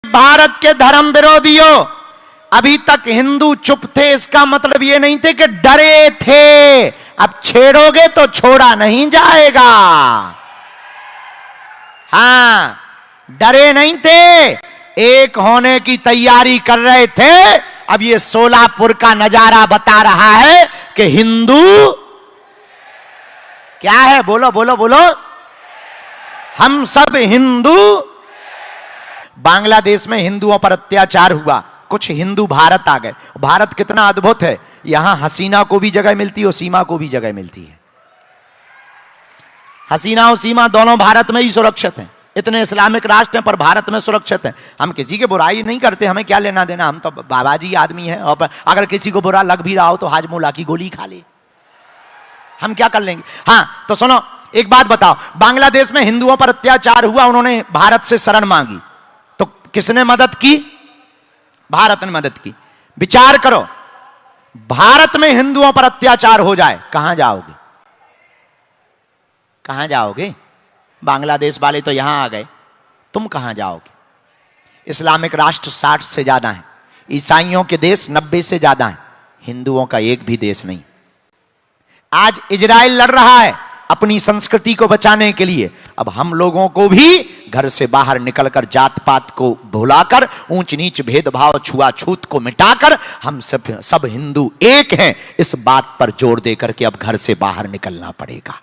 भारत के धर्म विरोधियों, अभी तक हिंदू चुप थे, इसका मतलब ये नहीं थे कि डरे थे। अब छेड़ोगे तो छोड़ा नहीं जाएगा। हां, डरे नहीं थे, एक होने की तैयारी कर रहे थे। अब ये सोलापुर का नजारा बता रहा है कि हिंदू क्या है, बोलो बोलो बोलो, हम सब हिंदू। बांग्लादेश में हिंदुओं पर अत्याचार हुआ, कुछ हिंदू भारत आ गए। भारत कितना अद्भुत है, यहां हसीना को भी जगह मिलती है और सीमा को भी जगह मिलती है। हसीना और सीमा दोनों भारत में ही सुरक्षित हैं। इतने इस्लामिक राष्ट्र हैं पर भारत में सुरक्षित हैं। हम किसी के बुराई नहीं करते, हमें क्या लेना देना, हम तो बाबाजी आदमी हैं। और अगर किसी को बुरा लग भी रहा हो तो हाजमोला की गोली खा ले, हम क्या कर लेंगे। हां, तो सुनो एक बात बताओ, बांग्लादेश में हिंदुओं पर अत्याचार हुआ, उन्होंने भारत से शरण मांगी, तो किसने मदद की? भारत ने मदद की। विचार करो, भारत में हिंदुओं पर अत्याचार हो जाए, कहां जाओगे? कहां जाओगे? बांग्लादेश वाले तो यहां आ गए, तुम कहां जाओगे? इस्लामिक राष्ट्र 60 से ज्यादा हैं, ईसाइयों के देश 90 से ज्यादा हैं, हिंदुओं का एक भी देश नहीं। आज इजराइल लड़ रहा है अपनी संस्कृति को बचाने के लिए। अब हम लोगों को भी घर से बाहर निकलकर जात पात को भुलाकर, ऊंच नीच भेदभाव छुआछूत को मिटाकर हम सब हिंदू एक हैं, इस बात पर जोर देकर के अब घर से बाहर निकलना पड़ेगा।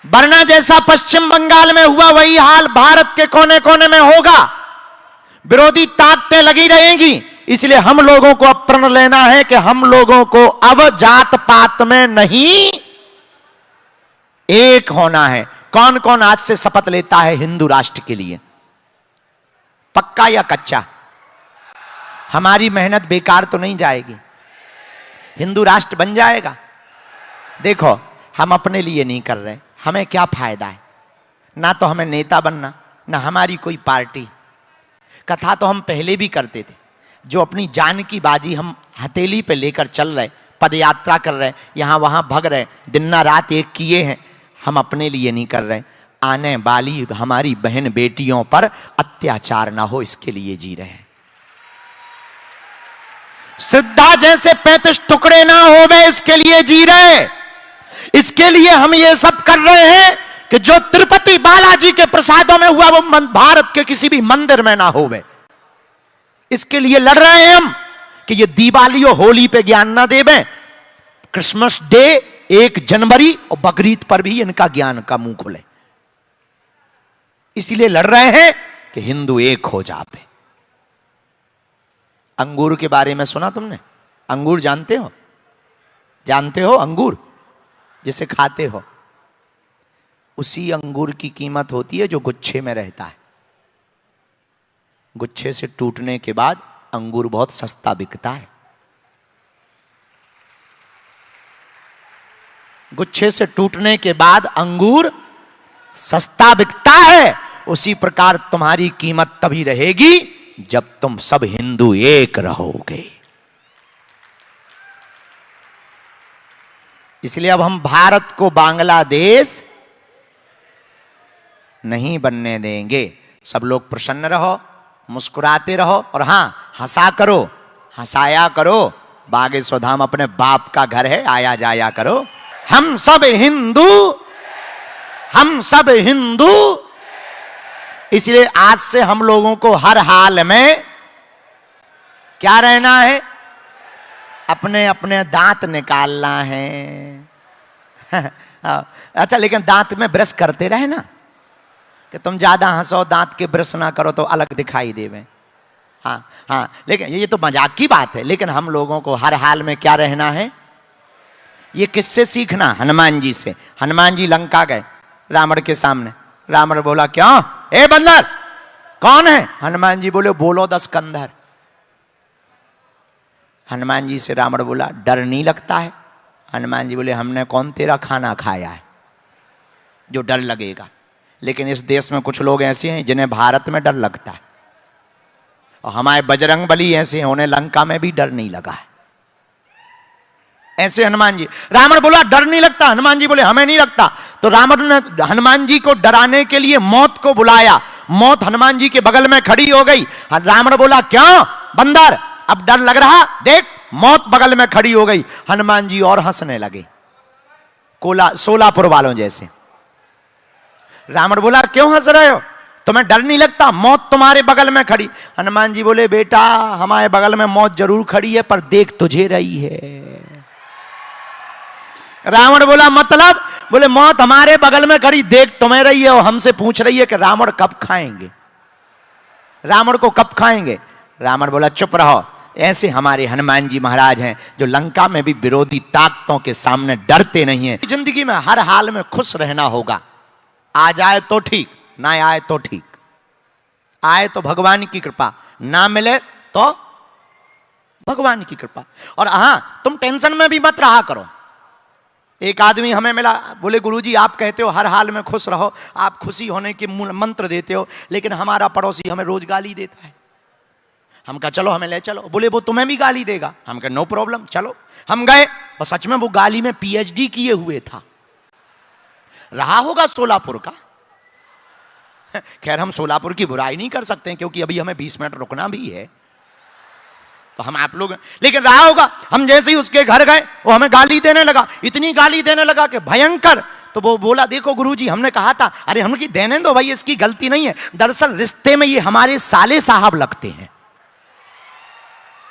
वरना जैसा पश्चिम बंगाल में हुआ वही हाल भारत के कोने कोने में होगा। विरोधी ताकतें लगी रहेंगी। इसलिए हम लोगों को अब प्रण लेना है कि हम लोगों को अब जात पात में नहीं एक होना है। कौन कौन आज से शपथ लेता है हिंदू राष्ट्र के लिए? पक्का या कच्चा? हमारी मेहनत बेकार तो नहीं जाएगी, हिंदू राष्ट्र बन जाएगा। देखो, हम अपने लिए नहीं कर रहे, हमें क्या फायदा है? ना तो हमें नेता बनना, ना हमारी कोई पार्टी। कथा तो हम पहले भी करते थे, जो अपनी जान की बाजी हम हथेली पे लेकर चल रहे, पद यात्रा कर रहे, यहां वहां भग रहे, दिन रात एक किए हैं, हम अपने लिए नहीं कर रहे। आने वाली हमारी बहन बेटियों पर अत्याचार ना हो, इसके लिए जी रहे हैं। श्रद्धा जैसे 35 टुकड़े ना हो गए, इसके लिए जी रहे। इसके लिए हम ये सब कर रहे हैं कि जो तिरुपति बालाजी के प्रसादों में हुआ वो भारत के किसी भी मंदिर में ना होवे। इसके लिए लड़ रहे हैं हम कि ये दिवाली और होली पे ज्ञान ना देवें, क्रिसमस डे, 1 जनवरी और बकरीद पर भी इनका ज्ञान का मुंह खुले। इसलिए लड़ रहे हैं कि हिंदू एक हो जाए। अंगूर के बारे में सुना तुमने? अंगूर जानते हो? जानते हो अंगूर जिसे खाते हो? उसी अंगूर की कीमत होती है जो गुच्छे में रहता है। गुच्छे से टूटने के बाद अंगूर बहुत सस्ता बिकता है। गुच्छे से टूटने के बाद अंगूर सस्ता बिकता है। उसी प्रकार तुम्हारी कीमत तभी रहेगी जब तुम सब हिंदू एक रहोगे। इसलिए अब हम भारत को बांग्लादेश नहीं बनने देंगे। सब लोग प्रसन्न रहो, मुस्कुराते रहो, और हां, हंसा करो, हंसाया करो। बागेश्वर धाम अपने बाप का घर है, आया जाया करो। हम सब हिंदू, हम सब हिंदू। इसलिए आज से हम लोगों को हर हाल में क्या रहना है? अपने अपने दांत निकालना है। अच्छा, लेकिन दांत में ब्रश करते रहे ना, कि तुम ज्यादा हंसो, दांत के ब्रश ना करो तो अलग दिखाई देवे। हाँ हाँ, लेकिन ये तो मजाक की बात है। लेकिन हम लोगों को हर हाल में क्या रहना है? ये किससे सीखना? हनुमान जी से। हनुमान जी लंका गए रावण के सामने। रावण बोला, क्यों ए बंदर, कौन है? हनुमान जी बोले, बोलो 10 कंधर। हनुमान जी से रावण बोला, डर नहीं लगता है? हनुमान जी बोले, हमने कौन तेरा खाना खाया है जो डर लगेगा? लेकिन इस देश में कुछ लोग ऐसे हैं जिन्हें भारत में डर लगता है, और हमारे बजरंगबली ऐसे हैं, उन्हें लंका में भी डर नहीं लगा है। ऐसे हनुमान जी। रावण बोला, डर नहीं लगता? हनुमान जी बोले, हमें नहीं लगता। तो रावण ने हनुमान जी को डराने के लिए मौत को बुलाया। मौत हनुमान जी के बगल में खड़ी हो गई। रावण बोला, क्यों बंदर, अब डर लग रहा? देख, मौत बगल में खड़ी हो गई। हनुमान जी और हंसने लगे, सोलापुर वालों जैसे। रावण बोला, क्यों हंस रहे हो, तुम्हें डर नहीं लगता? मौत तुम्हारे बगल में खड़ी। हनुमान जी बोले, बेटा हमारे बगल में मौत जरूर खड़ी है, पर देख तुझे रही है। रावण बोला, मतलब? बोले, मौत हमारे बगल में खड़ी, देख तुम्हें रही है, और हमसे पूछ रही है कि रावण कब खाएंगे, रावण को कब खाएंगे। रावण बोला, चुप रहो। ऐसे हमारे हनुमान जी महाराज हैं जो लंका में भी विरोधी ताकतों के सामने डरते नहीं हैं। जिंदगी में हर हाल में खुश रहना होगा। आ जाए तो ठीक, ना आए तो ठीक। आए तो भगवान की कृपा, ना मिले तो भगवान की कृपा। और हां, तुम टेंशन में भी मत रहा करो। एक आदमी हमें मिला, बोले, गुरुजी आप कहते हो हर हाल में खुश रहो, आप खुशी होने के मंत्र देते हो, लेकिन हमारा पड़ोसी हमें रोज गाली देता है। हम कहा चलो हमें ले चलो। बोले, वो तुम्हें भी गाली देगा? हम कहा नो प्रॉब्लम, चलो। हम गए और सच में वो गाली में पीएचडी किए हुए था। रहा होगा सोलापुर का। खैर हम सोलापुर की बुराई नहीं कर सकते क्योंकि अभी हमें 20 मिनट रुकना भी है, तो हम आप लोग, लेकिन रहा होगा। हम जैसे ही उसके घर गए, वो हमें गाली देने लगा, इतनी गाली देने लगा कि भयंकर। तो वो बोला, देखो गुरुजी हमने कहा था। अरे हम की देने दो भाई, इसकी गलती नहीं है। दरअसल रिश्ते में ये हमारे साले साहब लगते हैं,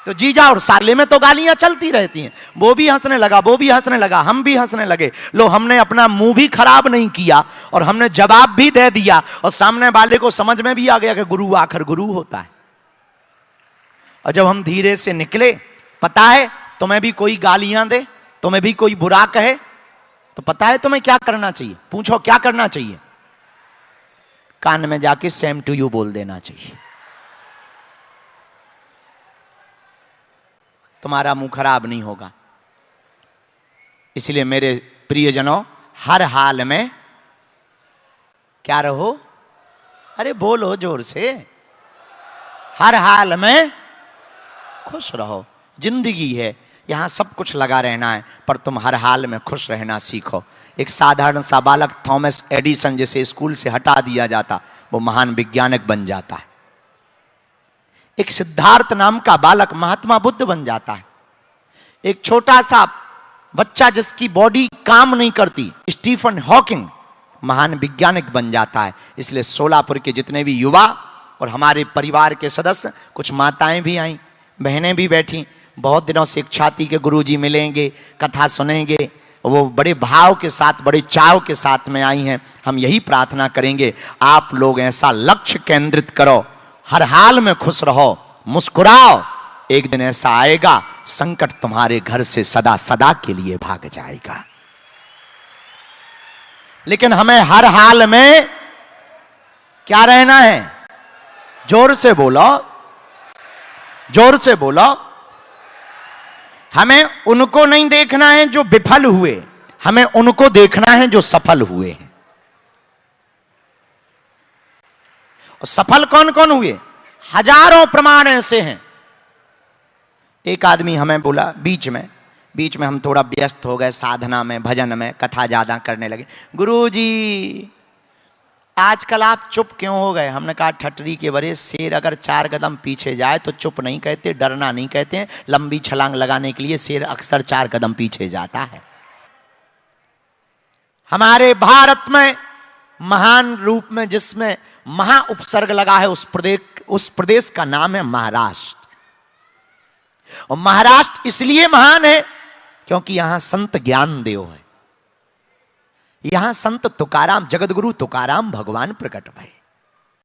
तो जीजा और साले में तो गालियां चलती रहती हैं। वो भी हंसने लगा, वो भी हंसने लगा, हम भी हंसने लगे। लो, हमने अपना मुंह भी खराब नहीं किया और हमने जवाब भी दे दिया, और सामने वाले को समझ में भी आ गया कि गुरु आखिर गुरु होता है। और जब हम धीरे से निकले, पता है तुम्हें भी कोई गालियां दे, तुम्हें भी कोई बुरा कहे, तो पता है तुम्हें क्या करना चाहिए? पूछो क्या करना चाहिए? कान में जाके सेम टू यू बोल देना चाहिए। तुम्हारा मुंह खराब नहीं होगा। इसलिए मेरे प्रियजनों, हर हाल में क्या रहो? अरे बोलो जोर से, हर हाल में खुश रहो। जिंदगी है, यहां सब कुछ लगा रहना है, पर तुम हर हाल में खुश रहना सीखो। एक साधारण सा बालक थॉमस एडिसन जिसे स्कूल से हटा दिया जाता, वो महान वैज्ञानिक बन जाता है। एक सिद्धार्थ नाम का बालक महात्मा बुद्ध बन जाता है। एक छोटा सा बच्चा जिसकी बॉडी काम नहीं करती, स्टीफन हॉकिंग, महान वैज्ञानिक बन जाता है। इसलिए सोलापुर के जितने भी युवा और हमारे परिवार के सदस्य, कुछ माताएं भी आई, बहनें भी बैठी, बहुत दिनों से इच्छा थी कि गुरुजी मिलेंगे, कथा सुनेंगे, वो बड़े भाव के साथ, बड़े चाव के साथ में आई हैं। हम यही प्रार्थना करेंगे, आप लोग ऐसा लक्ष्य केंद्रित करो, हर हाल में खुश रहो, मुस्कुराओ। एक दिन ऐसा आएगा, संकट तुम्हारे घर से सदा सदा के लिए भाग जाएगा। लेकिन हमें हर हाल में क्या रहना है? जोर से बोलो, जोर से बोलो। हमें उनको नहीं देखना है जो विफल हुए, हमें उनको देखना है जो सफल हुए हैं। और सफल कौन कौन हुए? हजारों प्रमाण ऐसे हैं। एक आदमी हमें बोला, बीच में हम थोड़ा व्यस्त हो गए साधना में, भजन में, कथा ज्यादा करने लगे। गुरुजी आजकल आप चुप क्यों हो गए? हमने कहा, ठटरी के बरे, शेर अगर 4 कदम पीछे जाए तो चुप नहीं कहते, डरना नहीं कहते हैं। लंबी छलांग लगाने के लिए शेर अक्सर 4 कदम पीछे जाता है। हमारे भारत में महान रूप में जिसमें महा उपसर्ग लगा है, उस प्रदेश का नाम है महाराष्ट्र। और महाराष्ट्र इसलिए महान है क्योंकि यहां संत ज्ञानदेव है, यहां संत तुकाराम, जगतगुरु तुकाराम भगवान प्रकट भये।